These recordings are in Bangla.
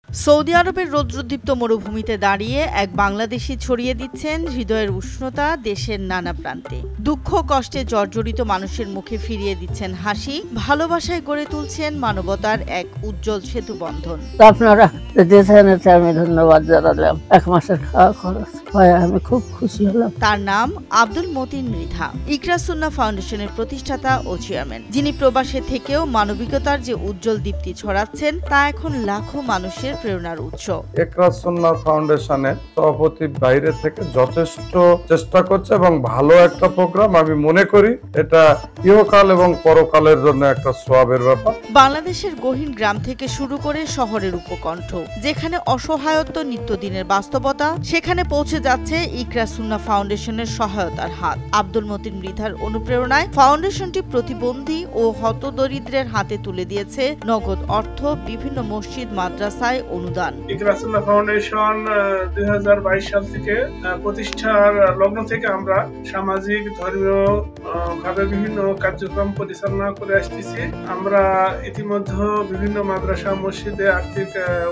সৌদি আরবের রৌদ্রদীপ্ত মরুভূমিতে দাঁড়িয়ে এক বাংলাদেশি ছড়িয়ে দিচ্ছেন হৃদয়ের উষ্ণতা দেশের নানা প্রান্তে। দুঃখ কষ্টে জর্জরিত মানুষের মুখে ফিরিয়ে দিচ্ছেন হাসি, ভালোবাসায় গড়ে তুলছেন মানবতার এক উজ্জ্বল সেতু বন্ধন। আপনারা আমি ধন্যবাদ জানালাম। 1 মাসের খাওয়া খরচ হয়, আমি খুব খুশি হলাম। তার নাম আব্দুল মতিন মৃধা, ইকরা সুন্নাহ ফাউন্ডেশনের প্রতিষ্ঠাতা ও চেয়ারম্যান, যিনি প্রবাসে থেকেও মানবিকতার যে উজ্জ্বল দীপ্তি ছড়াচ্ছেন তা এখন লাখো মানুষের প্রেরণার উৎস। ইকরা সুন্নাহ ফাউন্ডেশনের সভাপতি বাইরে থেকে যথেষ্ট চেষ্টা করছে এবং ভালো একটা প্রোগ্রাম। আমি মনে করি এটা ইহকাল এবং পরকালের জন্য একটা সওয়াবের ব্যাপার। বাংলাদেশের গহীন গ্রাম থেকে শুরু করে শহরের উপকণ্ঠ, যেখানে অসহায়ত্ব নিত্যদিনের বাস্তবতা, সেখানে পৌঁছে যাচ্ছে ইকরা সুন্নাহ ফাউন্ডেশনের সহায়তার হাত। আব্দুল মতিন মৃধার অনুপ্রেরণায় ফাউন্ডেশনটি প্রতিবন্ধী ও হতদরিদ্রের হাতে তুলে দিয়েছে নগদ অর্থ, বিভিন্ন মসজিদ মাদ্রাসায় অনুদান। ইকরা সুন্নাহ ফাউন্ডেশন 2022 সাল থেকে প্রতিষ্ঠার লগ্ন থেকে আমরা সামাজিক ধর্মীয় ভাবে বিভিন্ন কার্যক্রম পরিচালনা করে আসতেছি। আমরা ইতিমধ্যে বিভিন্ন মাদ্রাসা মসজিদে আর্থিক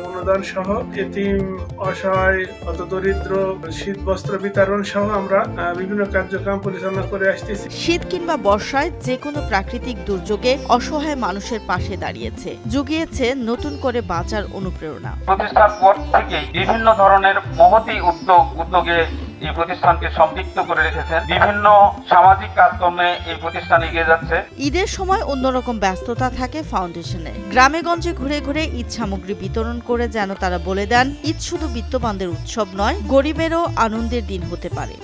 অনুদান সহ এতিম, অসহায়, হতদরিদ্র শীত বস্ত্র বিতরণ সহ আমরা বিভিন্ন কার্যক্রম পরিচালনা করে আসতেছি। শীত কিংবা বর্ষায় যে কোনো প্রাকৃতিক দুর্যোগে অসহায় মানুষের পাশে দাঁড়িয়েছে, জুগিয়েছে নতুন করে বাঁচার অনুপ্রেরণা। প্রতিষ্ঠার পর থেকে বিভিন্ন ধরনের মহতী উদ্যোগে এই প্রতিষ্ঠানকে সম্পৃক্ত করে রেখেছেন। বিভিন্ন সামাজিক কাজকর্মে এই প্রতিষ্ঠান এগিয়ে যাচ্ছে। ঈদের সময় অন্যরকম ব্যস্ততা থাকে ফাউন্ডেশনে। গ্রামে গঞ্জে ঘুরে ঘুরে ঈদ সামগ্রী বিতরণ করে যেন তারা বলে দেন, ঈদ শুধু বিত্তবানদের উৎসব নয়, গরিবেরও আনন্দের দিন হতে পারে।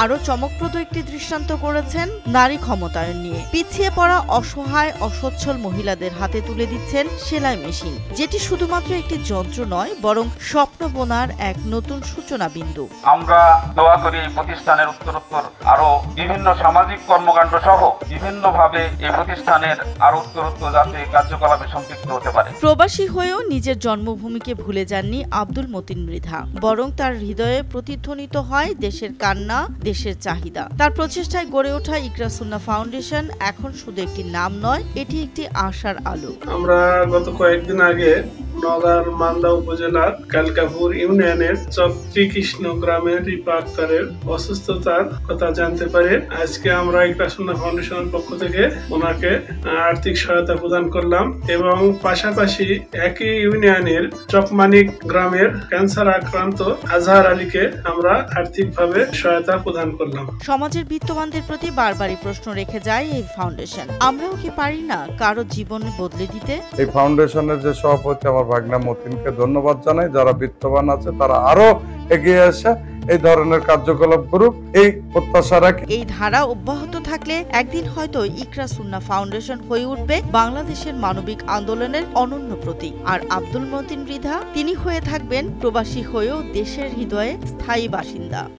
আরো চমকপ্রদ একটি দৃষ্টান্ত করেছেন নারী ক্ষমতায়ন নিয়ে। পিছিয়ে পড়া অসহায় অসচ্ছল মহিলাদের হাতে তুলে দিচ্ছেন সেলাই মেশিন, যেটি শুধুমাত্র একটি যন্ত্র নয়, বরং স্বপ্ন বোনার এক নতুন সূচনা বিন্দু। আমরা দোয়া করি এই প্রতিষ্ঠানের উত্তরোত্তর আরো বিভিন্ন সামাজিক কর্মকাণ্ড সহ বিভিন্ন ভাবে এই প্রতিষ্ঠানের আরো উত্তরোত্তর যাতে কার্যকলাপে সম্পৃক্ত হতে পারে। প্রবাসী হয়েও নিজের জন্মভূমিকে ভুলে যাননি আব্দুল মতিন মৃধা, বরং তার হৃদয়ে প্রতিধ্বনিত হয় দেশের কান্না, দেশের চাহিদা। তার প্রচেষ্টায় গড়ে ওঠা ইকরা সুন্নাহ ফাউন্ডেশন এখন শুধু একটি নাম নয়, এটি একটি আশার আলো। আমরা গত কয়েকদিন আগে নওগাঁর মান্দা উপজেলার কালকাপুর ইউনিয়নের চক্রীকৃষ্ণ গ্রামের রিপা আক্তারের অসুস্থতার কথা জানতে পারি। আজকে আমরা ইকরা সুন্নাহ ফাউন্ডেশনের পক্ষ থেকে ওনাকে আর্থিক সহায়তা প্রদান করলাম এবং পাশাপাশি একই ইউনিয়নের চকমানিক গ্রামের ক্যান্সার আক্রান্ত আজহার আলীকে আমরা আর্থিকভাবে সহায়তা প্রদান করলাম। সমাজের বিত্তবানদের প্রতি বারবারই প্রশ্ন রেখে যায় এই ফাউন্ডেশন, আমরাও কি পারি না কারো জীবন বদলে দিতে? এই ফাউন্ডেশনের যে সভাপতি আমার ভাগনা মতিনকে ধন্যবাদ জানাই। যারা বিত্তবান আছে তারা আরো এগিয়ে এসে এই ধরনের কার্যকলাপ করুক, এই প্রত্যাশা রাখি। এই ধারা অব্যাহত থাকলে একদিন হয়তো ইকরা সুন্নাহ ফাউন্ডেশন হয়ে উঠবে বাংলাদেশের মানবিক আন্দোলনের অনন্য প্রতীক। আর আব্দুল মতিন মৃধা, তিনি হয়ে থাকবেন প্রবাসী হয়েও দেশের হৃদয়ে স্থায়ী বাসিন্দা।